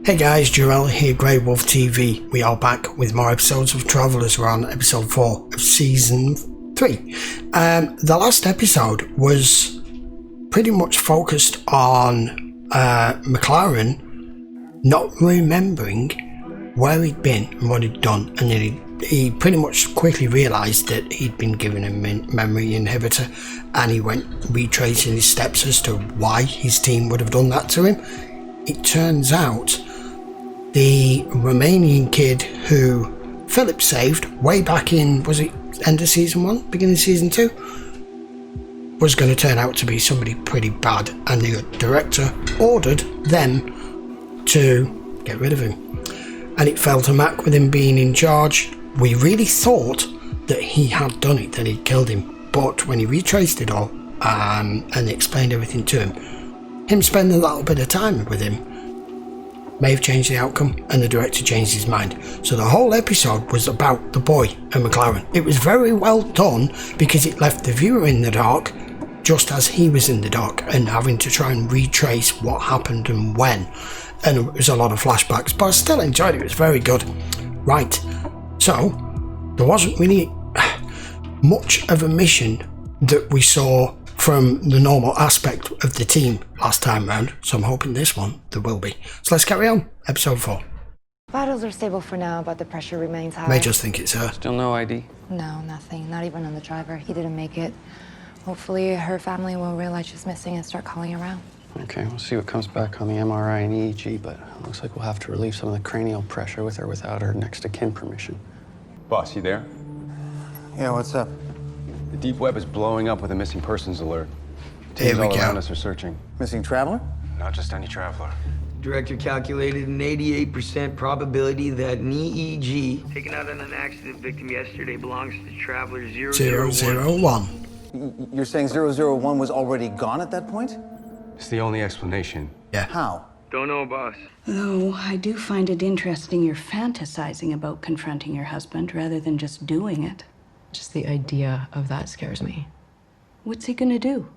Hey guys, Jarrell here, GreyWolf TV. We are back with more episodes of Travellers. We're on episode 4 of season 3. The last episode was pretty much focused on McLaren not remembering where he'd been and what he'd done, and then he pretty much quickly realised that he'd been given a memory inhibitor, and he went retracing his steps as to why his team would have done that to him. It turns out the Romanian kid who Philip saved way back in, was it end of season 1, beginning of season 2, was going to turn out to be somebody pretty bad, and the director ordered them to get rid of him. And it fell to Mac with him being in charge. We really thought that he had done it, that he'd killed him, but when he retraced it all and explained everything to him spending a little bit of time with him may have changed the outcome, and the director changed his mind. So the whole episode was about the boy and McLaren. It was very well done because it left the viewer in the dark just as he was in the dark and having to try and retrace what happened and when. And it was a lot of flashbacks, but I still enjoyed it. It was very good. Right, so there wasn't really much of a mission that we saw from the normal aspect of the team last time round, so I'm hoping this one there will be. So let's carry on. Episode 4. Vitals are stable for now, but the pressure remains high. May just think it's her. Still no ID? No, nothing. Not even on the driver. He didn't make it. Hopefully her family will realize she's missing and start calling around. Okay, we'll see what comes back on the MRI and EEG, but it looks like we'll have to relieve some of the cranial pressure with or without her next of kin permission. Boss, you there? Yeah, what's up? The deep web is blowing up with a missing persons alert. Here Teams we all go. around us are searching. Missing traveler? Not just any traveler. Director calculated an 88% probability that an EEG taken out on an accident victim yesterday belongs to traveler 001. 001. You're saying 001 was already gone at that point? It's the only explanation. Yeah. How? Don't know, boss. Though I do find it interesting you're fantasizing about confronting your husband rather than just doing it. Just the idea of that scares me. What's he gonna do?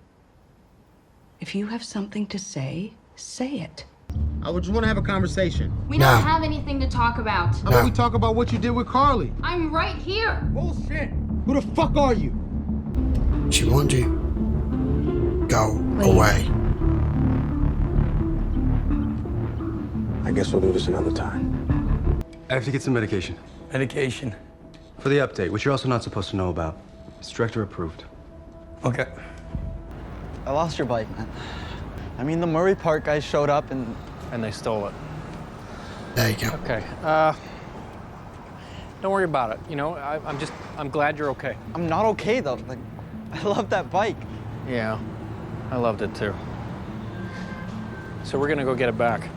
If you have something to say, say it. I would just want to have a conversation. We No. don't have anything to talk about. How about we talk about what you did with Carly? I'm right here. Bullshit. Who the fuck are you? She warned you. Go away. I guess we'll do this another time. I have to get some medication. Medication. For the update, which you're also not supposed to know about. It's director approved. Okay. I lost your bike, man. I mean, the Murray Park guys showed up and they stole it. There you go. Okay. Don't worry about it. You know, I'm glad you're okay. I'm not okay, though. Like, I love that bike. Yeah, I loved it too. So we're gonna go get it back.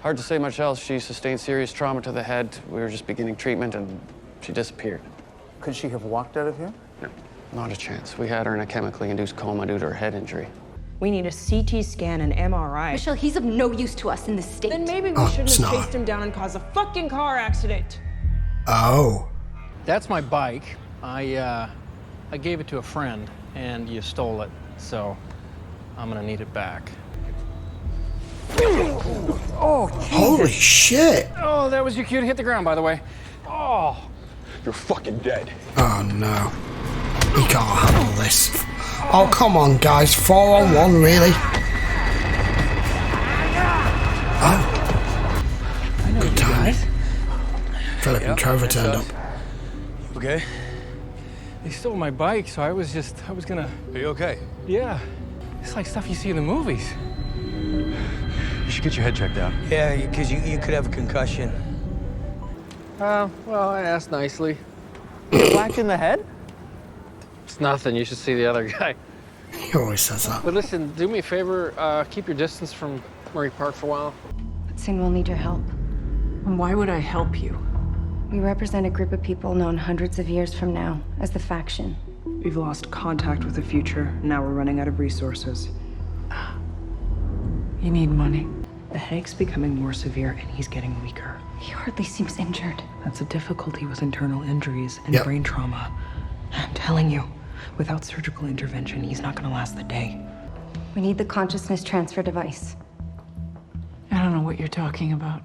Hard to say much else. She sustained serious trauma to the head. We were just beginning treatment and she disappeared. Could she have walked out of here? No, not a chance. We had her in a chemically induced coma due to her head injury. We need a CT scan and MRI. Michelle, he's of no use to us in this state. Then maybe we Oh, shouldn't it's have not. chased him down and caused a fucking car accident. Oh. That's my bike. I gave it to a friend and you stole it, so I'm gonna need it back. Oh, Holy shit. Oh, that was your cue to hit the ground, by the way. Oh. You're fucking dead. Oh no. He can't handle this. Oh, come on, guys. 4 on 1, really? Oh. I know Good you timing. guys. Philip and Trevor turned up. Okay. They stole my bike, so I was gonna... Are you okay? Yeah. It's like stuff you see in the movies. You should get your head checked out. Yeah, because you could have a concussion. Well, I asked nicely. Get whacked in the head? It's nothing. You should see the other guy. He always says that. But listen, do me a favor. Keep your distance from Murray Park for a while. But soon we'll need your help. And why would I help you? We represent a group of people known hundreds of years from now as the Faction. We've lost contact with the future. Now we're running out of resources. You need money. The headache's becoming more severe and he's getting weaker. He hardly seems injured. That's a difficulty with internal injuries and Yep. brain trauma. I'm telling you, without surgical intervention, he's not gonna last the day. We need the consciousness transfer device. And don't know what you're talking about.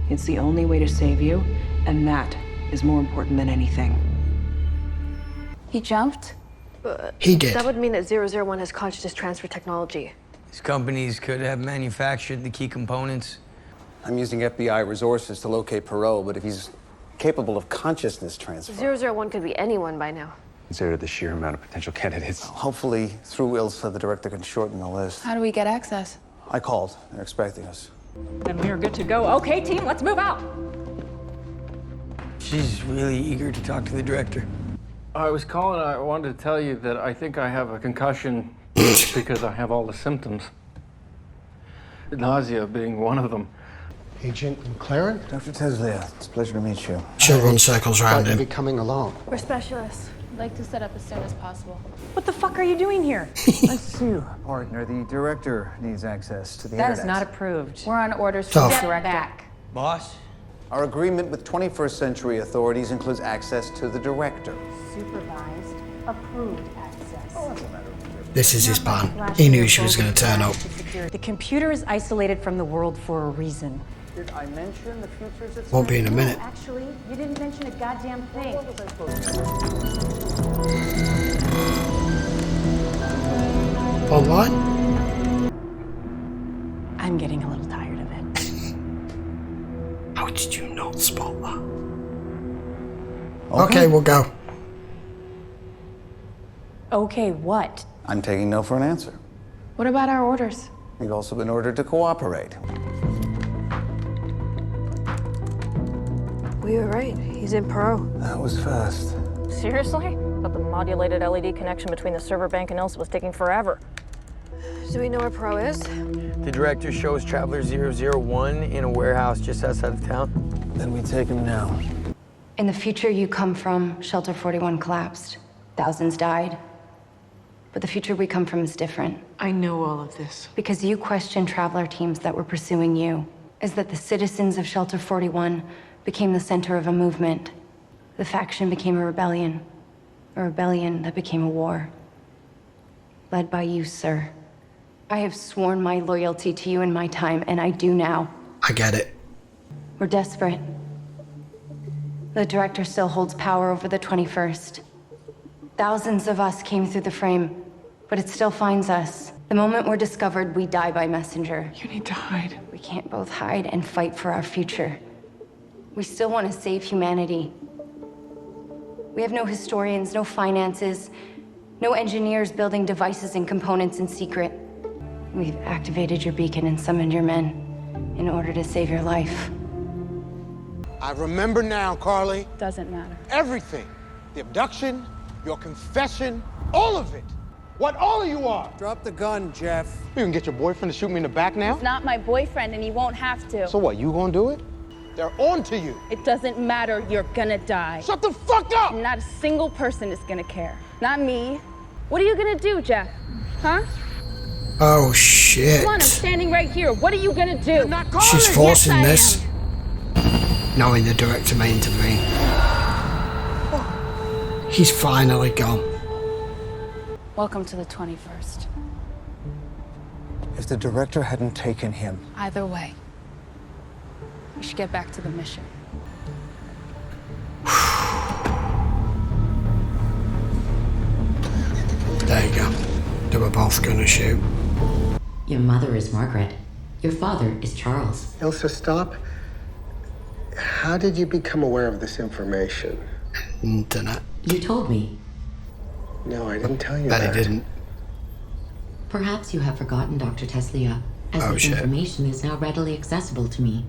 It's the only way to save you, and that is more important than anything. He jumped? He did. That would mean that 001 has consciousness transfer technology. These companies could have manufactured the key components. I'm using FBI resources to locate Perrow, but if he's capable of consciousness transfer... 001 could be anyone by now. Consider the sheer amount of potential candidates. Hopefully, through Ilsa, the director can shorten the list. How do we get access? I called. They're expecting us. And we are good to go. Okay, team, let's move out. She's really eager to talk to the director. I was calling, I wanted to tell you that I think I have a concussion because I have all the symptoms. Nausea being one of them. Agent McLaren? Dr. Teslia, it's a pleasure to meet you. She'll run circles around him. Be coming along. We're specialists. I'd like to set up as soon as possible. What the fuck are you doing here? Nice to see you, partner. The director needs access to the That internet. is not approved. We're on orders from the Tough. director. Back. Boss? Our agreement with 21st century authorities includes access to the director. Supervised, approved access. This is his plan. He knew she was going to turn up. The computer is isolated from the world for a reason. Did I mention the futures at Won't be in a minute. Actually, you didn't mention a goddamn thing. Online? I'm getting a little tired of it. How did you not spot that? Okay, we'll go. Okay, what? I'm taking no for an answer. What about our orders? You've also been ordered to cooperate. We were right. He's in Perrow. That was fast. Seriously? Thought the modulated LED connection between the server bank and Elsa was taking forever. Do we know where Perrow is? The director shows Traveler 001 in a warehouse just outside of town. Then we take him now. In the future you come from, Shelter 41 collapsed. Thousands died. But the future we come from is different. I know all of this. Because you questioned traveler teams that were pursuing you. Is that the citizens of Shelter 41 became the center of a movement. The faction became a rebellion that became a war. Led by you, sir. I have sworn my loyalty to you in my time, and I do now. I get it. We're desperate. The director still holds power over the 21st. Thousands of us came through the frame, but it still finds us. The moment we're discovered, we die by messenger. You need to hide. We can't both hide and fight for our future. We still want to save humanity. We have no historians, no finances, no engineers building devices and components in secret. We've activated your beacon and summoned your men in order to save your life. I remember now, Carly. Doesn't matter. Everything. The abduction, your confession, all of it. What all of you are. Drop the gun, Jeff. You can get your boyfriend to shoot me in the back now? He's not my boyfriend, and he won't have to. So what, you gonna do it? They're on to you. It doesn't matter. You're gonna die. Shut the fuck up! Not a single person is gonna care. Not me. What are you gonna do, Jeff? Huh? Oh shit. Come on, I'm standing right here. What are you gonna do? You're not calling She's it. forcing Yes, this. Knowing the director may intervene. He's finally gone. Welcome to the 21st. If the director hadn't taken him... Either way, we should get back to the mission. There you go. They were both gonna shoot. Your mother is Margaret. Your father is Charles. Ilsa, stop. How did you become aware of this information? Internet. You told me. No, I didn't tell you Bet that. he didn't. Perhaps you have forgotten, Dr. Teslia, as Oh, this shit. information is now readily accessible to me.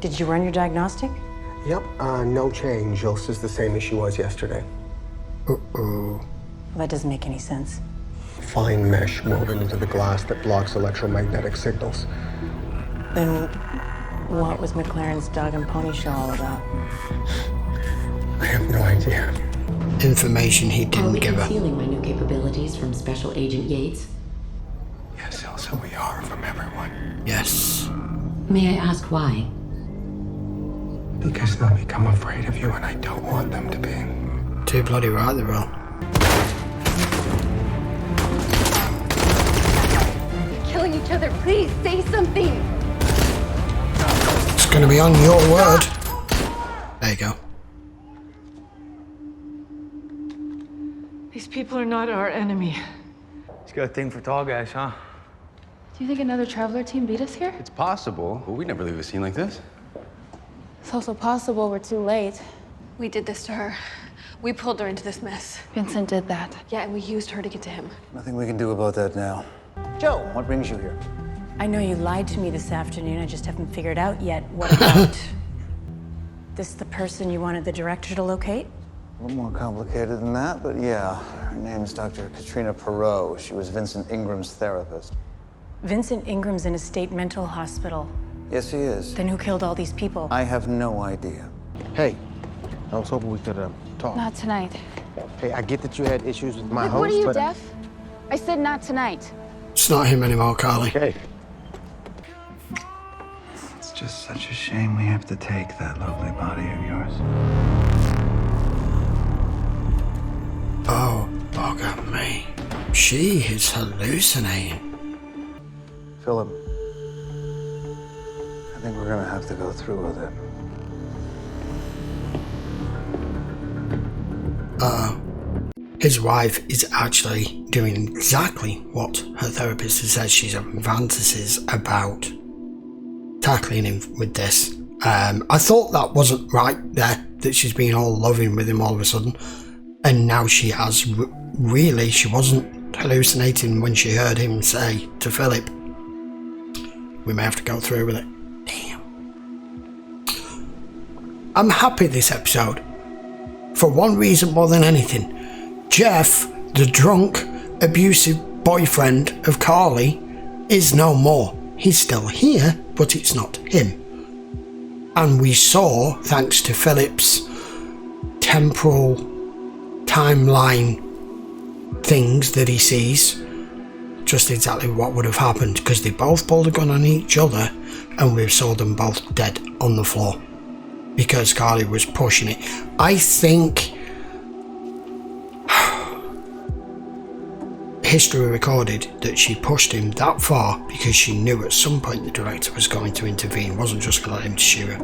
Did you run your diagnostic? Yep, no change. Ilsa's the same as she was yesterday. Uh-oh. Well, that doesn't make any sense. Fine mesh woven into the glass that blocks electromagnetic signals. Then what was McLaren's dog and pony show all about? I have no idea. Information he Are didn't we give her. concealing my new capabilities from Special Agent Yates? Yes, Ilsa, we are from everyone. Yes. May I ask why? Because they'll become afraid of you, and I don't want them to be. Too bloody right they will. You're killing each other. Please, say something. It's gonna be on your word. There you go. These people are not our enemy. He's got a thing for tall guys, huh? Do you think another Traveler team beat us here? It's possible, but we'd never leave a scene like this. It's also possible we're too late. We did this to her. We pulled her into this mess. Vincent did that. Yeah, and we used her to get to him. Nothing we can do about that now. Joe, what brings you here? I know you lied to me this afternoon. I just haven't figured out yet what about. This the person you wanted the director to locate? A little more complicated than that, but yeah. Her name's Dr. Katrina Perrow. She was Vincent Ingram's therapist. Vincent Ingram's in a state mental hospital. Yes, he is. Then who killed all these people? I have no idea. Hey, I was hoping we could talk. Not tonight. Hey, I get that you had issues with my Like, host, what are you, but deaf? I said not tonight. It's not him anymore, Carly. Okay. It's just such a shame we have to take that lovely body of yours. Oh, bugger me. She is hallucinating. Philip, I think we're gonna have to go through with it. His wife is actually doing exactly what her therapist has said. She's having fantasies about tackling him with this. I thought that wasn't right there, that she's being all loving with him all of a sudden. And now she has. Really, she wasn't hallucinating when she heard him say to Philip, we may have to go through with it. Damn. I'm happy this episode. For one reason more than anything. Jeff, the drunk, abusive boyfriend of Carly, is no more. He's still here, but it's not him. And we saw, thanks to Philip's temporal timeline things that he sees, just exactly what would have happened, because they both pulled a gun on each other and we saw them both dead on the floor because Carly was pushing it. I think history recorded that she pushed him that far because she knew at some point the director was going to intervene, wasn't just going to let him shoot her,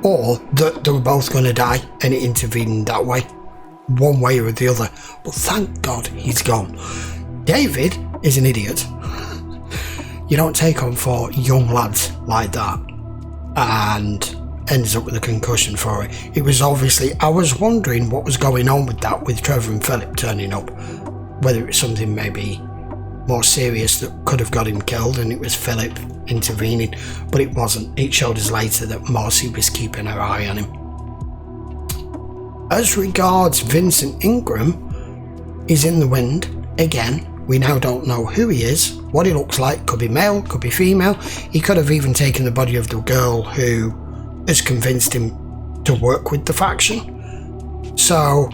or that they were both going to die and it intervened that way, one way or the other. But thank God he's gone. David is an idiot. You don't take on 4 young lads like that and ends up with a concussion for it. It was obviously, I was wondering what was going on with that, with Trevor and Philip turning up, whether it was something maybe more serious that could have got him killed and it was Philip intervening, but it wasn't. It showed us later that Marcy was keeping her eye on him. As regards Vincent Ingram, he's in the wind again. We now don't know who he is, what he looks like. Could be male, could be female. He could have even taken the body of the girl who has convinced him to work with the faction. So,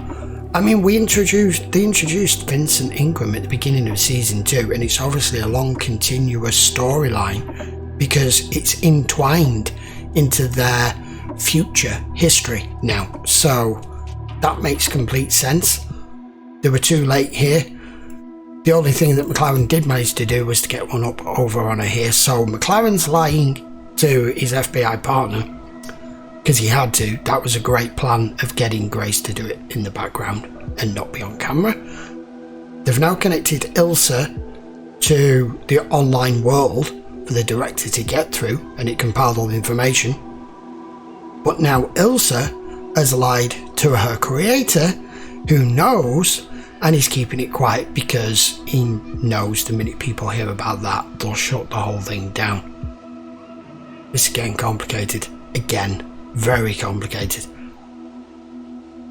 I mean, they introduced Vincent Ingram at the beginning of season 2, and it's obviously a long, continuous storyline because it's entwined into their future history now. So, that makes complete sense. They were too late here. The only thing that McLaren did manage to do was to get one up over on her here. So McLaren's lying to his FBI partner because he had to. That was a great plan of getting Grace to do it in the background and not be on camera. They've now connected Ilsa to the online world for the director to get through, and it compiled all the information. But now Ilsa has lied to her creator, who knows, and he's keeping it quiet because he knows the minute people hear about that, they'll shut the whole thing down. This is getting complicated. Again, very complicated.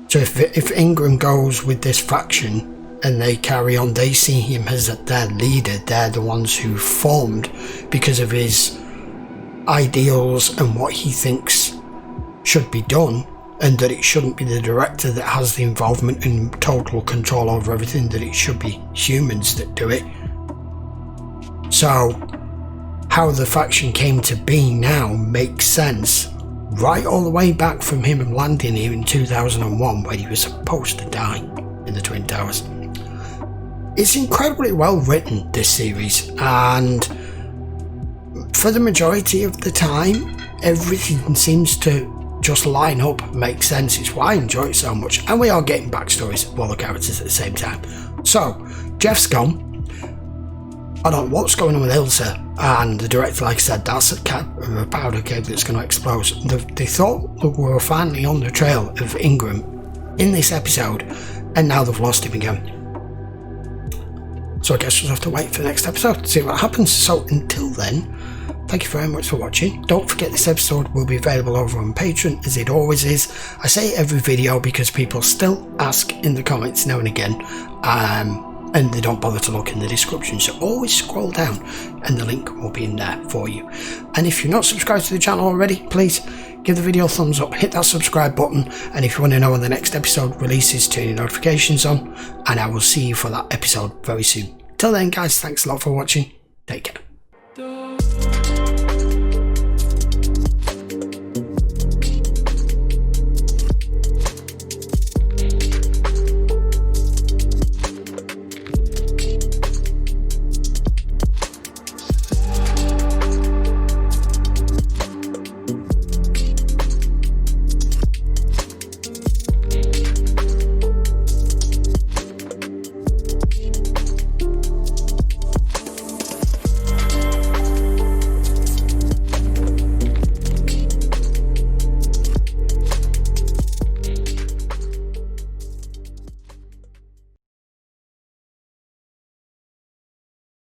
So if Ingram goes with this faction and they carry on, they see him as their leader. They're the ones who formed because of his ideals and what he thinks should be done, and that it shouldn't be the director that has the involvement and total control over everything, that it should be humans that do it. So how the faction came to be now makes sense, right all the way back from him landing here in 2001 when he was supposed to die in the Twin Towers. It's incredibly well written, this series, and for the majority of the time, everything seems to just line up, make sense. It's why I enjoy it so much, and we are getting backstories of all the characters at the same time. So, Jeff's gone. I don't know what's going on with Ilsa, and the director, like I said, that's a powder keg that's going to explode. They thought that we were finally on the trail of Ingram in this episode, and now they've lost him again. So I guess we'll have to wait for the next episode to see what happens. So until then, thank you very much for watching. Don't forget this episode will be available over on Patreon, as it always is. I say every video because people still ask in the comments now and again, and they don't bother to look in the description, so always scroll down and the link will be in there for you. And if you're not subscribed to the channel already, please give the video a thumbs up, hit that subscribe button, and if you want to know when the next episode releases, turn your notifications on, and I will see you for that episode very soon. Till then guys, thanks a lot for watching, take care.